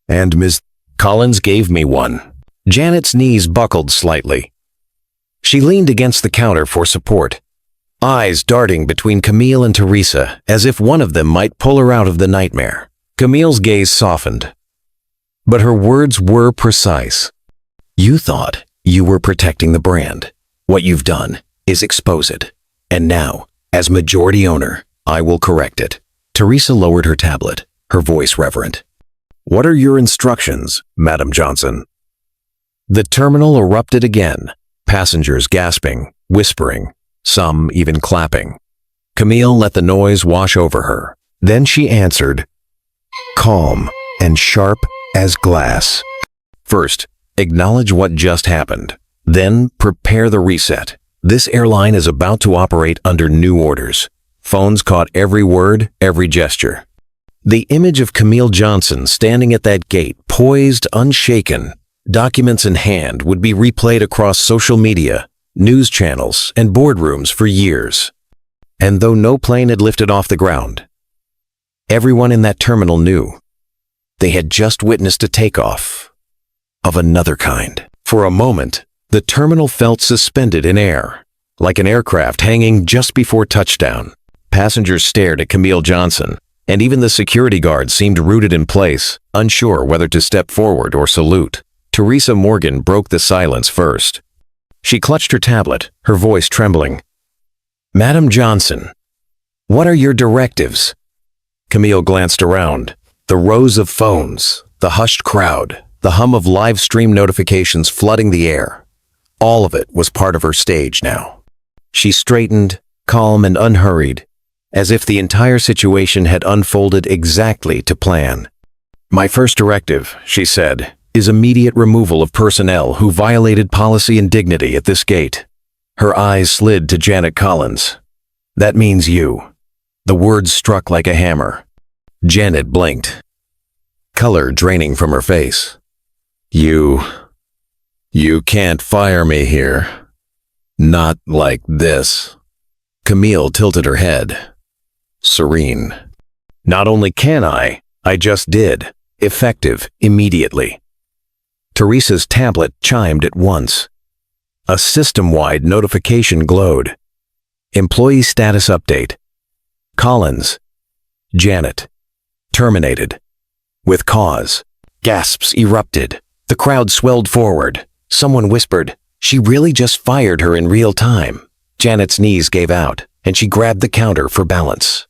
And Ms. Collins gave me one. Janet's knees buckled slightly. She leaned against the counter for support, eyes darting between Camille and Teresa as if one of them might pull her out of the nightmare. Camille's gaze softened, but her words were precise. You thought you were protecting the brand. What you've done is expose it. And now, as majority owner, I will correct it. Teresa lowered her tablet, her voice reverent. What are your instructions, Madam Johnson? The terminal erupted again, passengers gasping, whispering, some even clapping. Camille let the noise wash over her. Then she answered, calm and sharp as glass. First, acknowledge what just happened. Then, prepare the reset. This airline is about to operate under new orders. Phones caught every word, every gesture. The image of Camille Johnson standing at that gate, poised, unshaken, documents in hand, would be replayed across social media, news channels, and boardrooms for years. And though no plane had lifted off the ground, everyone in that terminal knew they had just witnessed a takeoff of another kind. For a moment, the terminal felt suspended in air, like an aircraft hanging just before touchdown. Passengers stared at Camille Johnson, and even the security guards seemed rooted in place, unsure whether to step forward or salute. Teresa Morgan broke the silence first. She clutched her tablet, her voice trembling. Madam Johnson, what are your directives? Camille glanced around. The rows of phones, the hushed crowd, the hum of live stream notifications flooding the air. All of it was part of her stage now. She straightened, calm and unhurried, as if the entire situation had unfolded exactly to plan. My first directive, she said, is immediate removal of personnel who violated policy and dignity at this gate. Her eyes slid to Janet Collins. That means you. The words struck like a hammer. Janet blinked, color draining from her face. You can't fire me here. Not like this. Camille tilted her head, serene. Not only can I just did. Effective immediately. Teresa's tablet chimed at once. A system-wide notification glowed. Employee status update. Collins. Janet. Terminated. With cause. Gasps erupted. The crowd swelled forward. Someone whispered, she really just fired her in real time. Janet's knees gave out, and she grabbed the counter for balance.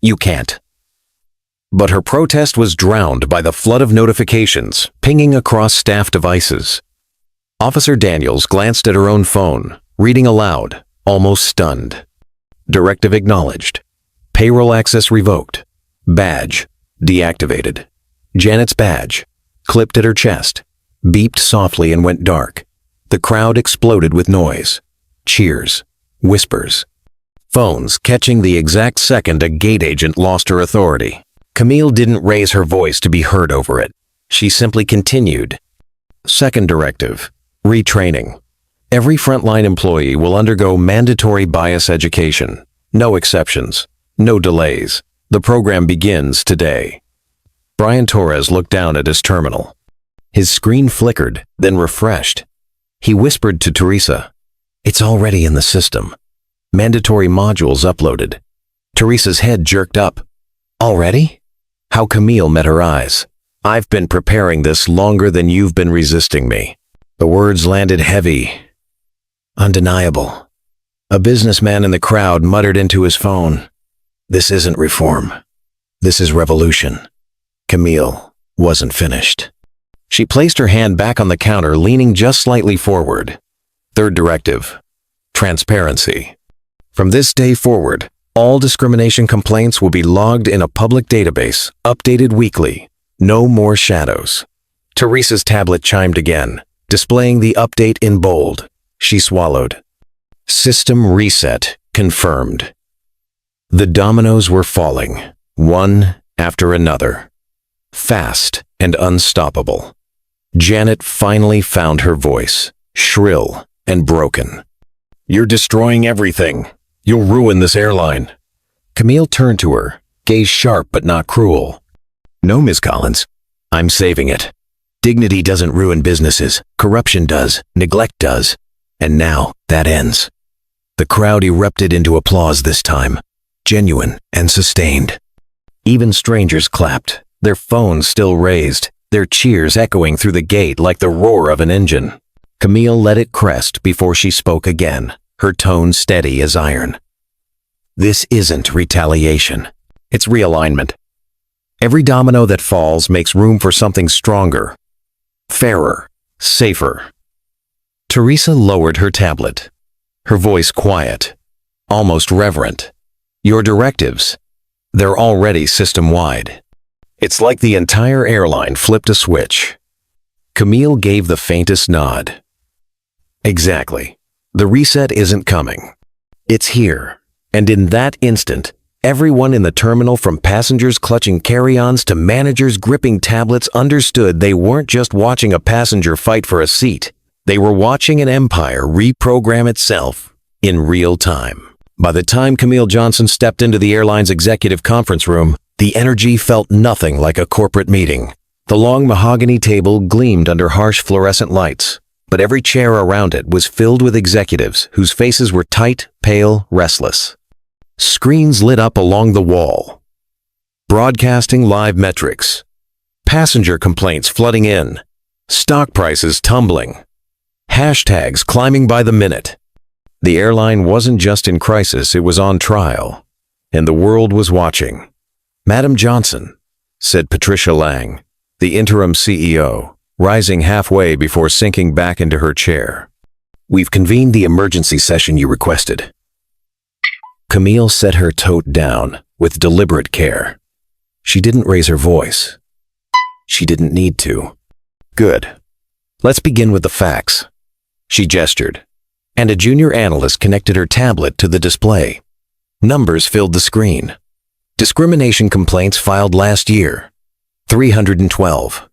You can't. But her protest was drowned by the flood of notifications pinging across staff devices. Officer Daniels glanced at her own phone, reading aloud, almost stunned. Directive acknowledged. Payroll access revoked. Badge deactivated. Janet's badge, clipped at her chest, beeped softly and went dark. The crowd exploded with noise. Cheers. Whispers. phones catching the exact second a gate agent lost her authority. Camille didn't raise her voice to be heard over it. She simply continued. Second directive, retraining. Every frontline employee will undergo mandatory bias education. No exceptions, no delays. The program begins today. Brian Torres looked down at his terminal. His screen flickered, then refreshed. He whispered to Teresa, "It's already in the system. Mandatory modules uploaded." Teresa's head jerked up. "Already?" How Camille met her eyes. "I've been preparing this longer than you've been resisting me." The words landed heavy. Undeniable. A businessman in the crowd muttered into his phone, "This isn't reform. This is revolution." Camille wasn't finished. She placed her hand back on the counter, leaning just slightly forward. Third directive, transparency. From this day forward, all discrimination complaints will be logged in a public database, updated weekly. No more shadows. Teresa's tablet chimed again, displaying the update in bold. She swallowed. System reset confirmed. The dominoes were falling, one after another. Fast and unstoppable. Janet finally found her voice, shrill and broken. "You're destroying everything. You'll ruin this airline." Camille turned to her, gaze sharp but not cruel. "No, Miss Collins. I'm saving it. Dignity doesn't ruin businesses. Corruption does. Neglect does. And now that ends." The crowd erupted into applause this time, genuine and sustained. Even strangers clapped, their phones still raised, their cheers echoing through the gate like the roar of an engine. Camille let it crest before she spoke again, her tone steady as iron. "This isn't retaliation. It's realignment. Every domino that falls makes room for something stronger, fairer, safer." Teresa lowered her tablet, her voice quiet, almost reverent. "Your directives, they're already system-wide." It's like the entire airline flipped a switch. Camille gave the faintest nod. Exactly. The reset isn't coming. It's here. And in that instant, everyone in the terminal, from passengers clutching carry-ons to managers gripping tablets, understood they weren't just watching a passenger fight for a seat. They were watching an empire reprogram itself in real time. By the time Camille Johnson stepped into the airline's executive conference room, the energy felt nothing like a corporate meeting. The long mahogany table gleamed under harsh fluorescent lights, but every chair around it was filled with executives whose faces were tight, pale, restless. Screens lit up along the wall, broadcasting live metrics, passenger complaints flooding in, stock prices tumbling, hashtags climbing by the minute. The airline wasn't just in crisis, it was on trial, and the world was watching. "Madam Johnson," said Patricia Lang, the interim CEO, rising halfway before sinking back into her chair. "We've convened the emergency session you requested." Camille set her tote down with deliberate care. She didn't raise her voice. She didn't need to. "Good. Let's begin with the facts." She gestured, and a junior analyst connected her tablet to the display. Numbers filled the screen. Discrimination complaints filed last year, 312.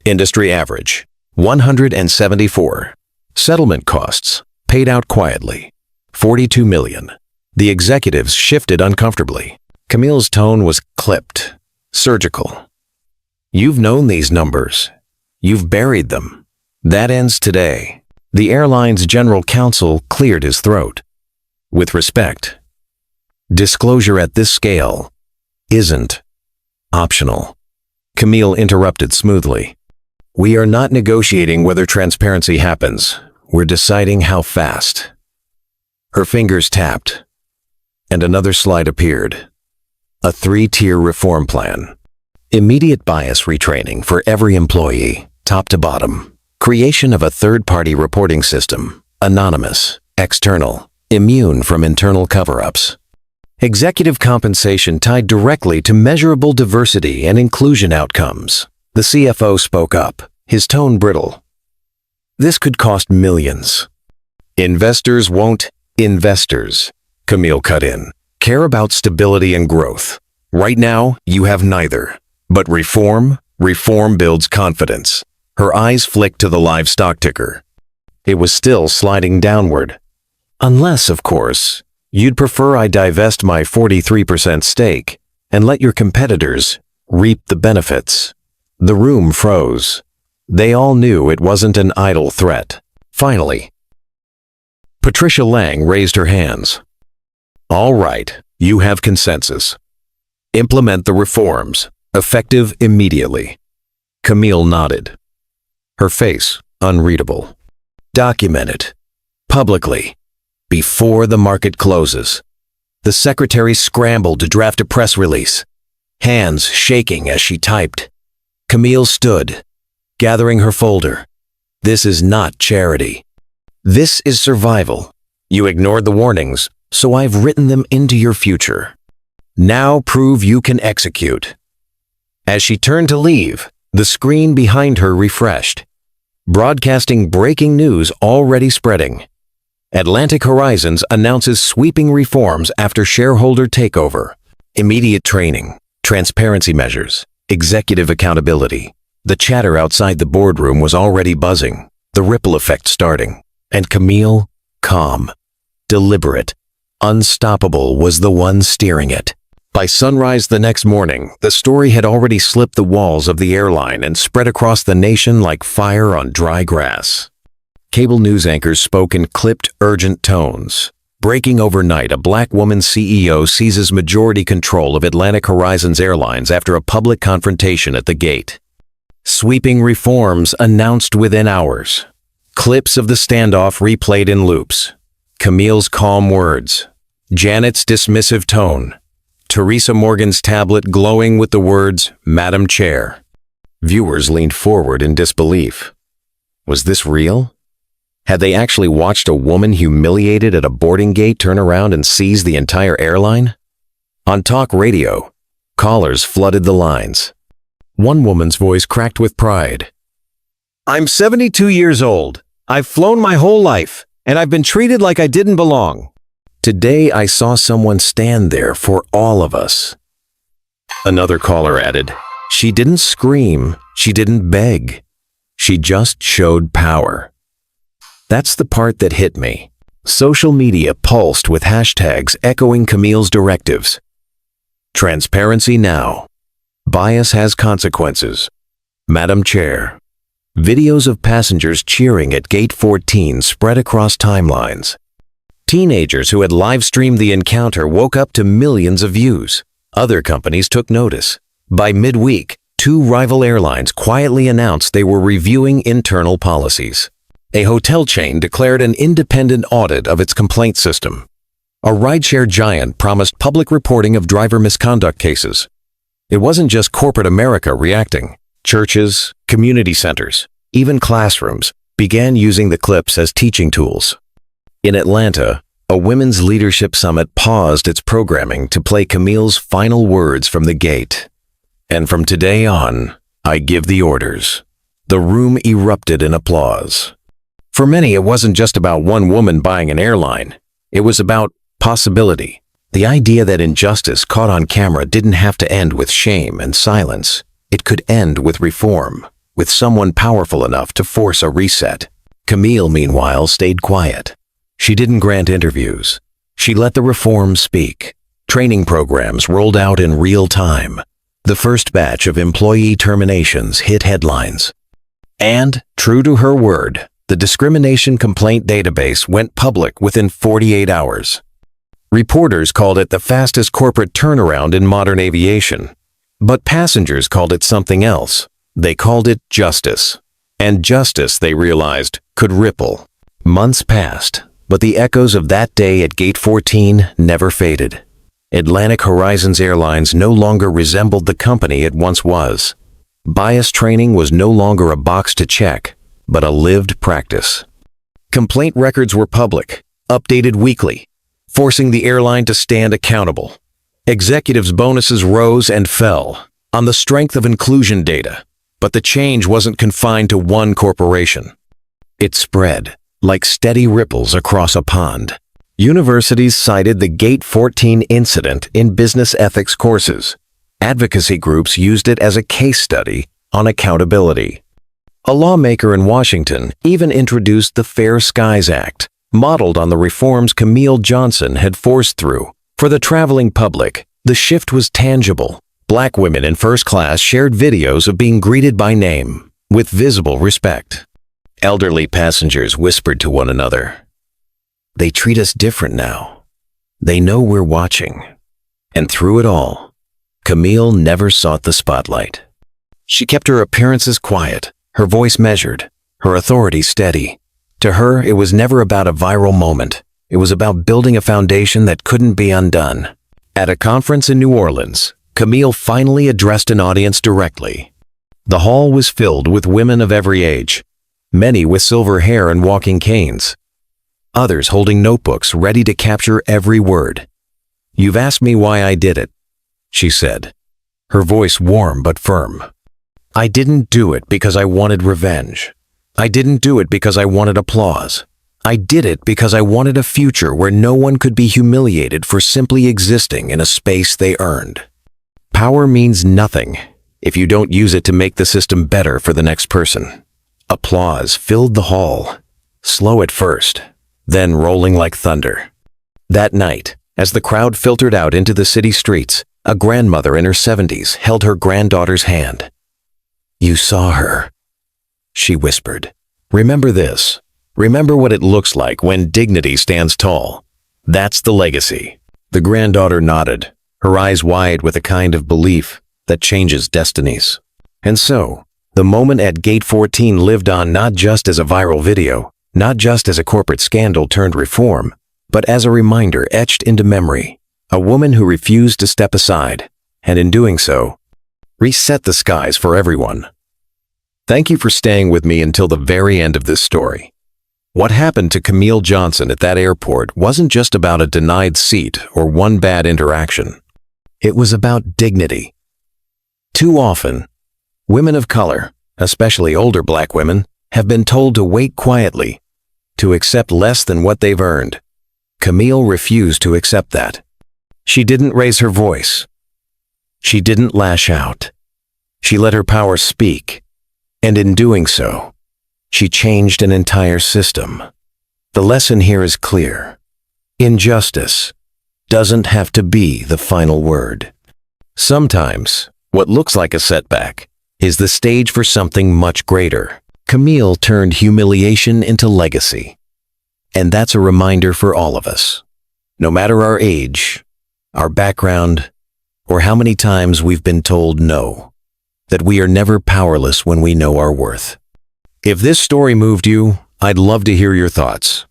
Industry average, 174. Settlement costs, paid out quietly, 42 million. The executives shifted uncomfortably. Camille's tone was clipped, surgical. "You've known these numbers. You've buried them. That ends today." The airline's general counsel cleared his throat. "With respect, disclosure at this scale isn't optional." Camille interrupted smoothly. "We are not negotiating whether transparency happens. We're deciding how fast." Her fingers tapped, and another slide appeared. A 3-tier reform plan. Immediate bias retraining for every employee, top to bottom. Creation of a third-party reporting system, anonymous, external, immune from internal cover-ups. Executive compensation tied directly to measurable diversity and inclusion outcomes. The CFO spoke up, his tone brittle. "This could cost millions." "Investors won't investors," Camille cut in. Care about stability and growth. Right now, you have neither. But reform builds confidence. Her eyes flicked to the live stock ticker. It was still sliding downward. Unless, of course, you'd prefer I divest my 43% stake and let your competitors reap the benefits. The room froze. They all knew it wasn't an idle threat. Finally, Patricia Lang raised her hands. All right, you have consensus. Implement the reforms, effective immediately. Camille nodded. Her face unreadable. Document it. Publicly. Before the market closes. The secretary scrambled to draft a press release, hands shaking as she typed. Camille stood, gathering her folder. This is not charity. This is survival. You ignored the warnings, so I've written them into your future. Now prove you can execute. As she turned to leave, the screen behind her refreshed, broadcasting breaking news already spreading. Atlantic Horizons announces sweeping reforms after shareholder takeover. Immediate training, transparency measures, executive accountability. The chatter outside the boardroom was already buzzing, the ripple effect starting. And Camille, calm, deliberate, unstoppable, was the one steering it. By sunrise the next morning, the story had already slipped the walls of the airline and spread across the nation like fire on dry grass. Cable news anchors spoke in clipped, urgent tones. Breaking overnight, a black woman CEO seizes majority control of Atlantic Horizons Airlines after a public confrontation at the gate. Sweeping reforms announced within hours. Clips of the standoff replayed in loops. Camille's calm words. Janet's dismissive tone. Teresa Morgan's tablet glowing with the words, Madam Chair. Viewers leaned forward in disbelief. Was this real? Had they actually watched a woman humiliated at a boarding gate turn around and seize the entire airline? On talk radio, callers flooded the lines. One woman's voice cracked with pride. I'm 72 years old. I've flown my whole life, and I've been treated like I didn't belong. Today I saw someone stand there for all of us. Another caller added, she didn't scream, she didn't beg. She just showed power. That's the part that hit me. Social media pulsed with hashtags echoing Camille's directives. Transparency now. Bias has consequences. Madam Chair. Videos of passengers cheering at Gate 14 spread across timelines. Teenagers who had live-streamed the encounter woke up to millions of views. Other companies took notice. By midweek, 2 rival airlines quietly announced they were reviewing internal policies. A hotel chain declared an independent audit of its complaint system. A rideshare giant promised public reporting of driver misconduct cases. It wasn't just corporate America reacting. Churches, community centers, even classrooms began using the clips as teaching tools. In Atlanta, a women's leadership summit paused its programming to play Camille's final words from the gate. And from today on, I give the orders. The room erupted in applause. For many, it wasn't just about one woman buying an airline. It was about possibility. The idea that injustice caught on camera didn't have to end with shame and silence. It could end with reform, with someone powerful enough to force a reset. Camille, meanwhile, stayed quiet. She didn't grant interviews. She let the reforms speak. Training programs rolled out in real time. The first batch of employee terminations hit headlines. And, true to her word, the discrimination complaint database went public within 48 hours. Reporters called it the fastest corporate turnaround in modern aviation. But passengers called it something else. They called it justice. And justice, they realized, could ripple. Months passed, but the echoes of that day at Gate 14 never faded. Atlantic Horizons Airlines no longer resembled the company it once was. Bias training was no longer a box to check, but a lived practice. Complaint records were public, updated weekly, forcing the airline to stand accountable. Executives' bonuses rose and fell on the strength of inclusion data, but the change wasn't confined to one corporation. It spread like steady ripples across a pond. Universities cited the Gate 14 incident in business ethics courses. Advocacy groups used it as a case study on accountability. A lawmaker in Washington even introduced the Fair Skies Act, modeled on the reforms Camille Johnson had forced through. For the traveling public, the shift was tangible. Black women in first class shared videos of being greeted by name, with visible respect. Elderly passengers whispered to one another, "They treat us different now. They know we're watching." And through it all, Camille never sought the spotlight. She kept her appearances quiet, her voice measured, her authority steady. To her, it was never about a viral moment. It was about building a foundation that couldn't be undone. At a conference in New Orleans, Camille finally addressed an audience directly. The hall was filled with women of every age, many with silver hair and walking canes, others holding notebooks ready to capture every word. "You've asked me why I did it," she said, her voice warm but firm. "I didn't do it because I wanted revenge. I didn't do it because I wanted applause. I did it because I wanted a future where no one could be humiliated for simply existing in a space they earned." Power means nothing if you don't use it to make the system better for the next person. Applause filled the hall, slow at first, then rolling like thunder. That night, as the crowd filtered out into the city streets, a grandmother in her 70s held her granddaughter's hand. "You saw her," she whispered. "Remember this. Remember what it looks like when dignity stands tall. That's the legacy." The granddaughter nodded, her eyes wide with a kind of belief that changes destinies. And so, the moment at Gate 14 lived on not just as a viral video, not just as a corporate scandal turned reform, but as a reminder etched into memory. A woman who refused to step aside, and in doing so, reset the skies for everyone. Thank you for staying with me until the very end of this story. What happened to Camille Johnson at that airport wasn't just about a denied seat or one bad interaction. It was about dignity. Too often, women of color, especially older Black women, have been told to wait quietly, to accept less than what they've earned. Camille refused to accept that. She didn't raise her voice. She didn't lash out. She let her power speak, and in doing so, she changed an entire system. The lesson here is clear. Injustice doesn't have to be the final word. Sometimes, what looks like a setback is the stage for something much greater. Camille turned humiliation into legacy. And that's a reminder for all of us. No matter our age, our background, or how many times we've been told no, that we are never powerless when we know our worth. If this story moved you, I'd love to hear your thoughts.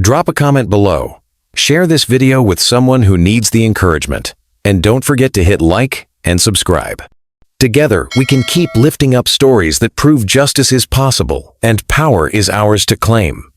Drop a comment below. Share this video with someone who needs the encouragement. And don't forget to hit like and subscribe. Together, we can keep lifting up stories that prove justice is possible and power is ours to claim.